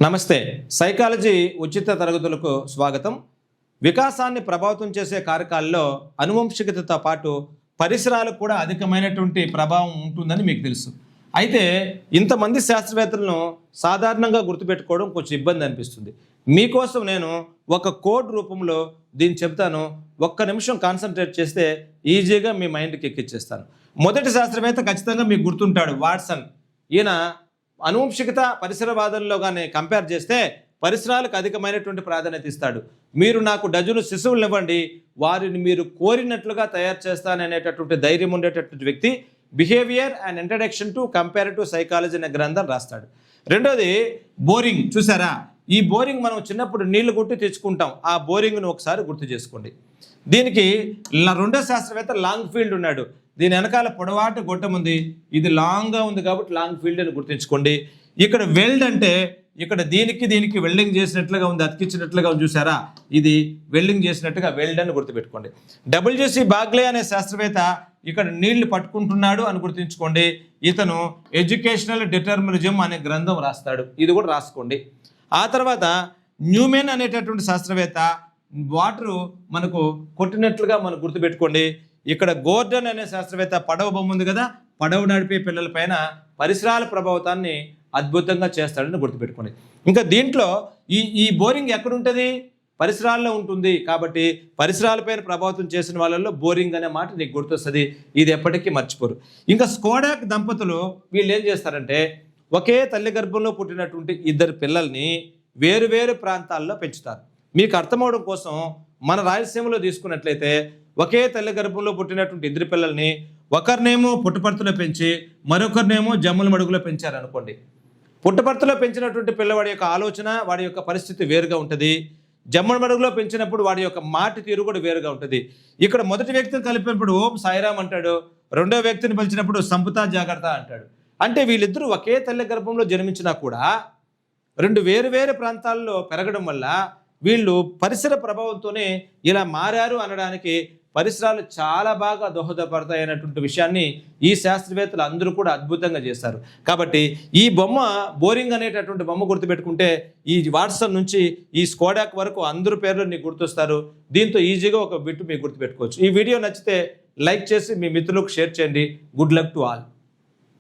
నమస్తే. సైకాలజీ ఉచిత తరగతులకు స్వాగతం. వికాసాన్ని ప్రభావితం చేసే కారకాల్లో అనువంశికతతో పాటు పరిసరాలకు కూడా అధికమైనటువంటి ప్రభావం ఉంటుందని మీకు తెలుసు. అయితే ఇంతమంది శాస్త్రవేత్తలను సాధారణంగా గుర్తుపెట్టుకోవడం కొంచెం ఇబ్బంది అనిపిస్తుంది. మీకోసం నేను ఒక కోడ్ రూపంలో దీన్ని చెప్తాను. ఒక్క నిమిషం కాన్సన్ట్రేట్ చేస్తే ఈజీగా మీ మైండ్కి ఎక్కిచ్చేస్తాను. మొదటి శాస్త్రవేత్త ఖచ్చితంగా మీకు గుర్తుంటాడు, వాట్సన్. ఈయన అనువంశికత పరిసరవాదంలో కానీ కంపేర్ చేస్తే పరిసరాలకు అధికమైనటువంటి ప్రాధాన్యత ఇస్తాడు. మీరు నాకు డజను శిశువులు ఇవ్వండి, వారిని మీరు కోరినట్లుగా తయారు చేస్తాననేటటువంటి ధైర్యం ఉండేటటువంటి వ్యక్తి behaviour and introduction to comparative psychology అనే గ్రంథం రాస్తాడు. రెండోది బోరింగ్. చూసారా, ఈ బోరింగ్ మనం చిన్నప్పుడు నీళ్లు కొట్టి తెచ్చుకుంటాం. ఆ బోరింగ్ను ఒకసారి గుర్తు చేసుకోండి. దీనికి రెండో శాస్త్రవేత్త లాంగ్ ఫీల్డ్ ఉన్నాడు. దీని వెనకాల పొడవాటి గొట్టం ఉంది. ఇది లాంగ్గా ఉంది కాబట్టి లాంగ్ ఫీల్డ్ అని గుర్తుంచుకోండి. ఇక్కడ వెల్డ్ అంటే ఇక్కడ దీనికి వెల్డింగ్ చేసినట్లుగా ఉంది, అతికించినట్లుగా ఉంది. చూసారా, ఇది వెల్డింగ్ చేసినట్టుగా వెల్డ్ అని గుర్తుపెట్టుకోండి. డబ్ల్యూజేసి బాగ్లే అనే శాస్త్రవేత్త ఇక్కడ నీళ్లు పట్టుకుంటున్నాడు అని గుర్తుంచుకోండి. ఇతను ఎడ్యుకేషనల్ డిటర్మినిజం అనే గ్రంథం రాస్తాడు. ఇది కూడా రాసుకోండి. ఆ తర్వాత న్యూమెన్ అనేటటువంటి శాస్త్రవేత్త వాటరు మనకు కొట్టినట్లుగా మనం గుర్తుపెట్టుకోండి. ఇక్కడ గోర్డన్ అనే శాస్త్రవేత్త పడవ బొమ్మ ఉంది కదా, పడవ నడిపే పిల్లల పైన పరిసరాల ప్రభావితాన్ని అద్భుతంగా చేస్తాడని గుర్తుపెట్టుకోండి. ఇంకా దీంట్లో ఈ బోరింగ్ ఎక్కడుంటుంది? పరిసరాల్లో ఉంటుంది. కాబట్టి పరిసరాలపైన ప్రభావితం చేసిన వాళ్ళల్లో బోరింగ్ అనే మాట నీకు గుర్తొస్తుంది. ఇది ఎప్పటికీ మర్చిపోరు. ఇంకా స్కోడాక్ దంపతులు వీళ్ళు ఏం చేస్తారంటే ఒకే తల్లి గర్భంలో పుట్టినటువంటి ఇద్దరు పిల్లల్ని వేరు ప్రాంతాల్లో పెంచుతారు. మీకు అర్థమవడం కోసం మన రాయలసీమలో తీసుకున్నట్లయితే ఒకే తల్లి గర్భంలో పుట్టినటువంటి ఇద్దరు పిల్లల్ని ఒకరినేమో పుట్టపర్తిలో పెంచి మరొకరినేమో జమ్ముల మడుగులో పెంచారనుకోండి. పుట్టపర్తిలో పెంచినటువంటి పిల్లవాడి యొక్క ఆలోచన, వాడి యొక్క పరిస్థితి వేరుగా ఉంటుంది. జమ్ముల మడుగులో పెంచినప్పుడు వాడి యొక్క మాట తీరు కూడా వేరుగా ఉంటుంది. ఇక్కడ మొదటి వ్యక్తిని కలిపినప్పుడు ఓం సాయిరామ్ అంటాడు, రెండో వ్యక్తిని పిలిచినప్పుడు సంపుతా జాగ్రత్త అంటాడు. అంటే వీళ్ళిద్దరూ ఒకే తల్లి గర్భంలో జన్మించినా కూడా రెండు వేరు ప్రాంతాల్లో పెరగడం వల్ల వీళ్ళు పరిసర ప్రభావంతోనే ఇలా మారారు అనడానికి పరిసరాలు చాలా బాగా దోహదపడతాయి అనేటువంటి విషయాన్ని ఈ శాస్త్రవేత్తలు అందరూ కూడా అద్భుతంగా చేశారు. కాబట్టి ఈ బొమ్మ బోరింగ్ అనేటటువంటి బొమ్మ గుర్తుపెట్టుకుంటే ఈ వాట్సన్ నుంచి ఈ స్కోడాక్ వరకు అందరూ పేర్లు నీకు గుర్తొస్తారు. దీంతో ఈజీగా ఒక బిట్టు మీకు గుర్తుపెట్టుకోవచ్చు. ఈ వీడియో నచ్చితే లైక్ చేసి మీ మిత్రులకు షేర్ చేయండి. Good luck to all.